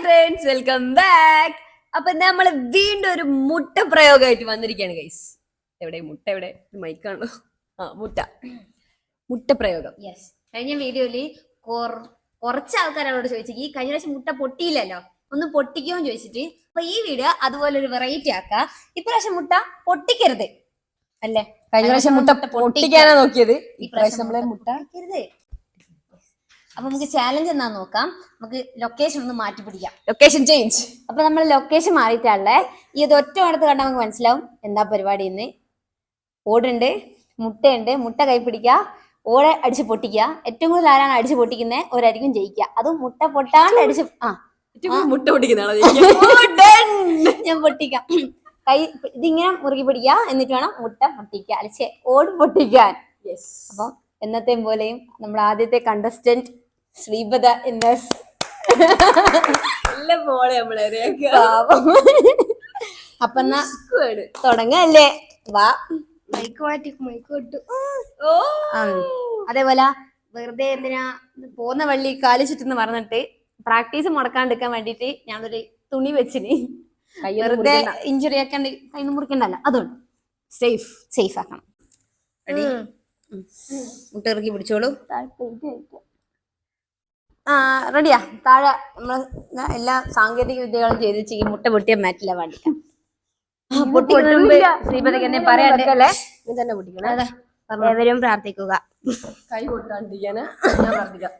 Friends, welcome back. അപ്പൊ നമ്മള് വീണ്ടും ഒരു മുട്ട പ്രയോഗമായിട്ട് വന്നിരിക്കുകയാണ് ഗൈസ്. എവിടെ മൈക്കാണോ? മുട്ട പ്രയോഗം. യെസ്, കഴിഞ്ഞ വീഡിയോയില് കുറച്ച് ആൾക്കാരോട് ചോദിച്ചു ഈ കഴിഞ്ഞ പ്രാവശ്യം മുട്ട പൊട്ടിയില്ലല്ലോ, ഒന്ന് പൊട്ടിക്കുമോന്ന് ചോദിച്ചിട്ട്. അപ്പൊ ഈ വീഡിയോ അതുപോലെ ഒരു വെറൈറ്റി ആക്കാം. ഇപ്രാവശ്യം മുട്ട പൊട്ടിക്കരുത് അല്ലേ? കഴിഞ്ഞ പ്രാവശ്യം മുട്ട പൊട്ടിക്കാനാ നോക്കിയത്, ഇപ്രാവശ്യം നമ്മളെ മുട്ട പൊട്ടിക്കരുത്. അപ്പൊ നമുക്ക് ചാലഞ്ച് എന്നാ നോക്കാം. നമുക്ക് ലൊക്കേഷൻ ഒന്ന് മാറ്റി പിടിക്കാം. Location change. അപ്പൊ നമ്മൾ ലൊക്കേഷൻ മാറിയിട്ടാണല്ലേ. ഈ ഇത് ഒറ്റ അടുത്ത് കണ്ടാൽ നമുക്ക് മനസ്സിലാവും എന്താ പരിപാടി എന്ന്. ഓടുണ്ട്, മുട്ടയുണ്ട്. മുട്ട കൈ പിടിക്കുക, ഓടെ അടിച്ച് പൊട്ടിക്കുക. ഏറ്റവും കൂടുതൽ ആരാണ് അടിച്ച് പൊട്ടിക്കുന്നത് ഒരായിരിക്കും ജയിക്കുക. അതും മുട്ട പൊട്ടാണ്ട് അടിച്ച് മുട്ട പൊട്ടിക്കുന്ന ഞാൻ പൊട്ടിക്കാം. കൈ ഇതിങ്ങനെ മുറുകി പിടിക്കുക, എന്നിട്ട് വേണം മുട്ട പൊട്ടിക്കുക, അല്ലെ ഓട് പൊട്ടിക്കാൻ. അപ്പൊ എന്നത്തെയും പോലെയും നമ്മുടെ ആദ്യത്തെ കണ്ടസ്റ്റന്റ് ശ്രീപദ ഇന്നസ്. അപ്പൊ എന്നാ തുടങ്ങല്ലേ? വാ. അതേപോലെ വെറുതെ എന്തിനാ പോന്ന വള്ളി കാലി ചുറ്റെന്ന് പറഞ്ഞിട്ട് പ്രാക്ടീസ് മുടക്കാണ്ടിരിക്കാൻ വേണ്ടിട്ട് ഞാനൊരു തുണി വെച്ചിന്. വെറുതെ ഇഞ്ചുറി ആക്കാണ്ട് കൈ മുറിക്കണ്ടല്ലോ, അതുകൊണ്ട് സേഫ് ആക്കണം. മുട്ട ഇറക്കി പിടിച്ചോളൂ. റെഡിയാ? താഴെ നമ്മള് എല്ലാ സാങ്കേതിക വിദ്യകളും ചെയ്ത് ഈ മുട്ട പൊട്ടിയ മാറ്റില്ല വേണ്ടില്ല. ശ്രീപതിക്ക് എന്നെ പറയാണ്ടല്ലേ, നീ തന്നെ പൊട്ടിക്കണം. ഏവരും പ്രാർത്ഥിക്കുക. കൈ പൊട്ടാണ്ടിരിക്കാന് ഞാൻ പ്രാർത്ഥിക്കാം.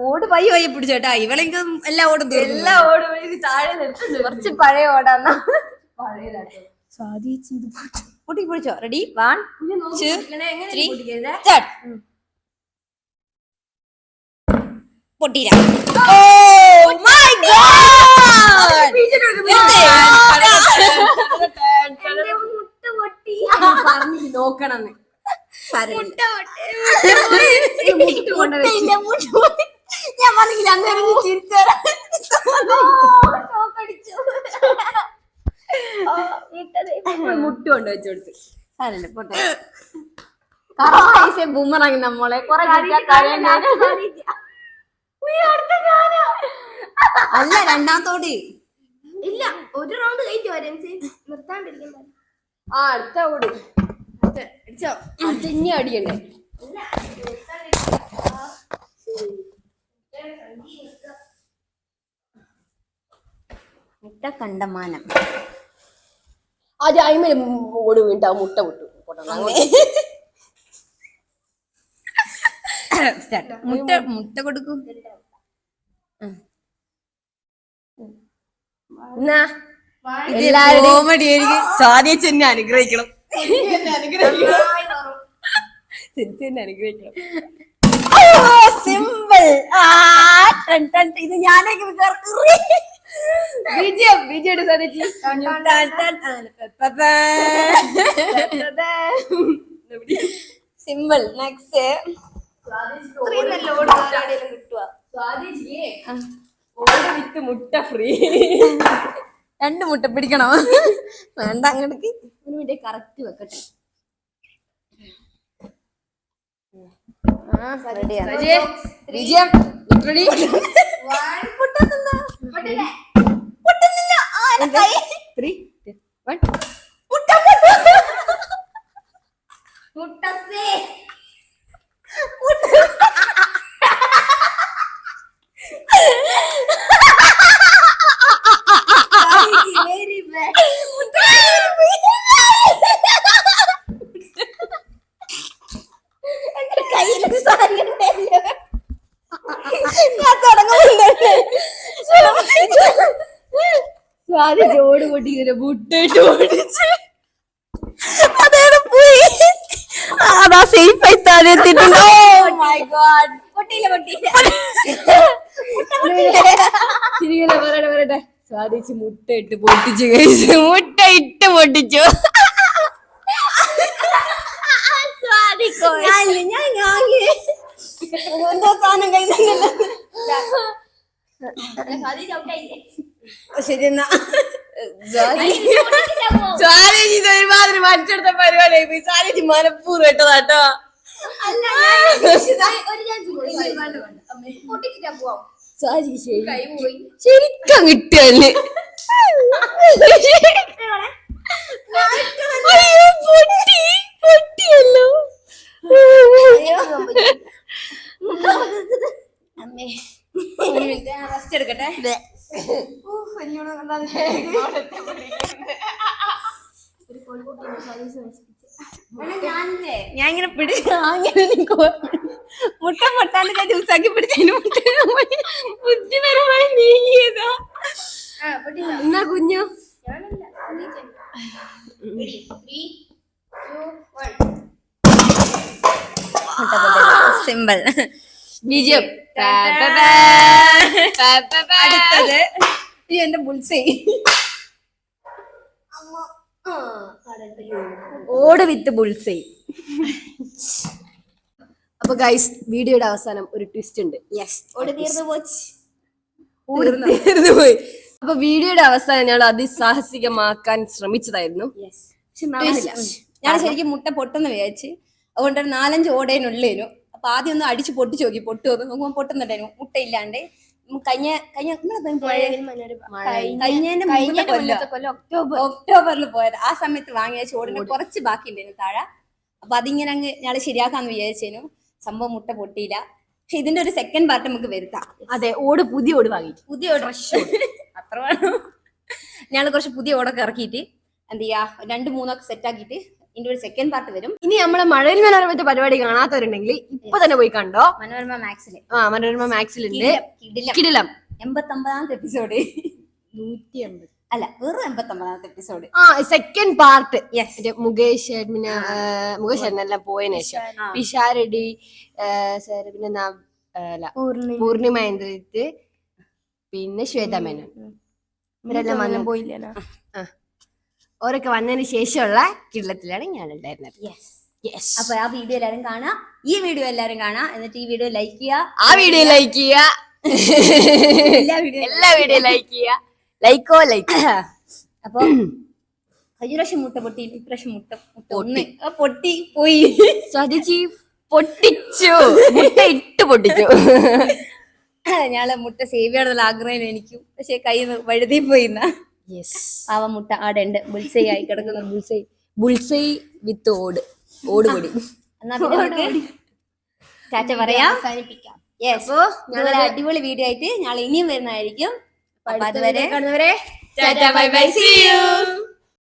ഓട് പയ്യെ പിടിച്ചോട്ടാ. ഇവളെങ്കിലും എല്ലാം ഓടും താഴെ കുറച്ച് പഴയ ഓടാന്നാ. പൊട്ടി പിടിച്ചോ. റെഡി? 1 2 3 സ്റ്റാർട്ട്. പൊട്ടിയില്ല. ഓ മൈ ഗോഡ്, മുട്ട പൊട്ടി. നോക്കണം. ഞാൻ പറഞ്ഞില്ല അന്നേരം മുട്ട കൊണ്ട് വെച്ചു കൊടുത്ത് സാരല്ലേ പോട്ടെ. ബൂമറാങ്ങി നമ്മളെ അല്ല രണ്ടാമത്തോട് ഇല്ല, ഒരു റൗണ്ട് കഴിഞ്ഞു വരാൻ നിർത്താണ്ടിരിക്കണ്ട. അടുത്ത ഓട് ഇനി അടിയണ്ടേ? മുട്ട കണ്ടമാനം. അത് അയിമേൽ ഓട് വീണ്ടാ മുട്ട വിട്ടു. മുട്ട കൊടുക്കും. എല്ലാവരുടെയും സാധിച്ച് തന്നെ അനുഗ്രഹിക്കണം. സിമ്പിൾ. ഇത് ഞാനൊക്കെ വിജയുടെ സാധിച്ചു. സിമ്പിൾ. നെക്സ്റ്റ് വിത്ത് മുട്ട ഫ്രീ. 2 മുട്ട പിടിക്കണോ? വേണ്ട, അങ്ങോട്ട് ഇതിനുവേണ്ടി കറക്റ്റ് വെക്കട്ടെ. വിജയം റെഡി. ഓട് പൊട്ടിക്കില്ല, മുട്ടയിട്ട് പൊട്ടിച്ച് അതേടെ പോയി. അതാ സേഫ് ആയി താഴെ എത്തിയിട്ടുണ്ട്. ഓ മൈ ഗോഡ്, പൊട്ടിയില്ല. പറയട്ടെ. സാധിച്ച് മുട്ട ഇട്ട് പൊട്ടിച്ചു കഴിച്ചു. മുട്ട ഇട്ട് പൊട്ടിച്ചു. എന്തോ സാധനം കഴിക്കുന്നില്ല. ശരി എന്നാ സ്വാധീനിച്ച ഒരുമാതിരി മറ്റെടുത്ത പരിപാടി മനഃപൂർവ്വം ഇട്ടതാട്ടോ. ഒരു ചാൻസ് പൊട്ടിച്ചിട്ടാ പോവാം. ശരിക്കും കിട്ടിയല്ലേ പൊട്ടിയല്ലോ. റെസ്റ്റ് എടുക്കട്ടെ. ഞാൻ ഇങ്ങനെ മുട്ട പൊട്ടാണ്ട് ഞാൻ ജ്യൂസാക്കി പിടിച്ചതിന് ബുദ്ധിപരമായി നീങ്ങിയതാ. എന്നാ കുഞ്ഞു സിമ്പിൾ. ബീജം. അടുത്തത് എന്റെ ബുൾസൈ. ഓട് വിത്ത് ബുൾസൈ. അപ്പൊ ഗൈസ് വീഡിയോയുടെ അവസാനം ഒരു ട്വിസ്റ്റ് ഉണ്ട്. യെസ്, ഓട് തീർന്നു പോച്ച്. തീർന്നു പോയി. അപ്പൊ വീഡിയോയുടെ അവസാനം ഞങ്ങൾ അതിസാഹസികമാക്കാൻ ശ്രമിച്ചതായിരുന്നു. പക്ഷെ നടന്നില്ല. ഞാൻ ശരിക്കും മുട്ട പൊട്ടെന്ന് വിചാരിച്ച്, അതുകൊണ്ട് ഒരു 4-5 ഓടേനുള്ളേനു. അപ്പൊ ആദ്യം ഒന്ന് അടിച്ച് പൊട്ടിച്ചു നോക്കി, പൊട്ടുവന്ന് നോക്കുമ്പോൾ പൊട്ടുന്നുണ്ടായിരുന്നു. മുട്ട ഇല്ലാണ്ട് ഒക്ടോബറിൽ പോയത്. ആ സമയത്ത് വാങ്ങിയ ചോറിന് കുറച്ച് ബാക്കി ഉണ്ടായിരുന്നു താഴെ. അപ്പൊ അതിങ്ങനെ അങ്ങ് ഞങ്ങള് ശരിയാക്കാന്ന് വിചാരിച്ചേനു. സംഭവം മുട്ട പൊട്ടിയില്ല. പക്ഷെ ഇതിന്റെ ഒരു സെക്കൻഡ് പാർട്ട് നമുക്ക് വരുത്താം. അതെ, ഓട് പുതിയ ഓട് വാങ്ങി. പുതിയ ഓട് അത്ര വേണം. ഞങ്ങള് കുറച്ച് പുതിയ ഓടൊക്കെ ഇറക്കിയിട്ട് എന്ത് ചെയ്യാ, 2-3 സെറ്റ് ആക്കിയിട്ട് ഇതിന്റെ ഒരു സെക്കൻഡ് പാർട്ട് വരും. ഇനി നമ്മളെ മഴയിൽ മനോരമ പരിപാടി കാണാത്തവരുണ്ടെങ്കിൽ ഇപ്പൊ തന്നെ പോയി കണ്ടോ. മനോരമ മാക്സില്. മനോരമ മാക്സിലുണ്ട് കിടിലം 89ാമത്തെ എപ്പിസോഡ്. 180 അല്ല, വെറും 89ാമത്തെ എപ്പിസോഡ്. Second part. മുകേഷ് പിന്നെ മുകേഷ് എന്നെല്ലാം പോയതിനു ശേഷം പിഷാരടി പിന്നെ പൂർണിമ എന്ത് പിന്നെ ശ്വേത മേനോൻ ഇവരെല്ലാം വന്നു പോയില്ല. ഓരൊക്കെ വന്നതിന് ശേഷമുള്ള കിടലത്തിലാണ് ഞാൻ ഉണ്ടായിരുന്നത്. അപ്പൊ ആ വീഡിയോ എല്ലാരും കാണാം, ഈ വീഡിയോ എല്ലാരും കാണാം. എന്നിട്ട് ഈ വീഡിയോ ലൈക്ക് ചെയ്യുക, ആ വീഡിയോ ലൈക്ക് ചെയ്യുക, എല്ലാ വീഡിയോ ലൈക്ക് ചെയ്യുക. ലൈക്കോ ലൈക്ക്. അപ്പൊ കഴിഞ്ഞ പ്രാവശ്യം മുട്ട പൊട്ടി, ഇപ്രാവശ്യം മുട്ട പൊട്ടി പോയി. സതിജി പൊട്ടിച്ചു, മുട്ട ഇട്ട് പൊട്ടിച്ചു. ഞാള് മുട്ട സേവ് ചെയ്യണമെന്നുള്ള ആഗ്രഹം എനിക്കും, പക്ഷെ കയ്യിൽ നിന്ന് വഴുതി പോയിന്ന. പാവ മുട്ട ആടെ ഉണ്ട്, ബുൾസൈ ആയി കിടക്കുന്ന. ബുൾസൈ വിത്ത് ഓട് പൊടി. എന്നാ പിന്നെ ടാറ്റ പറയാം, അവസാനിപ്പിക്കാം. അടിപൊളി വീഡിയോ ആയിട്ട് ഞങ്ങൾ ഇനിയും വരുന്നതായിരിക്കും. അതുവരെ കാണുന്നവരെ tata bye bye, see U.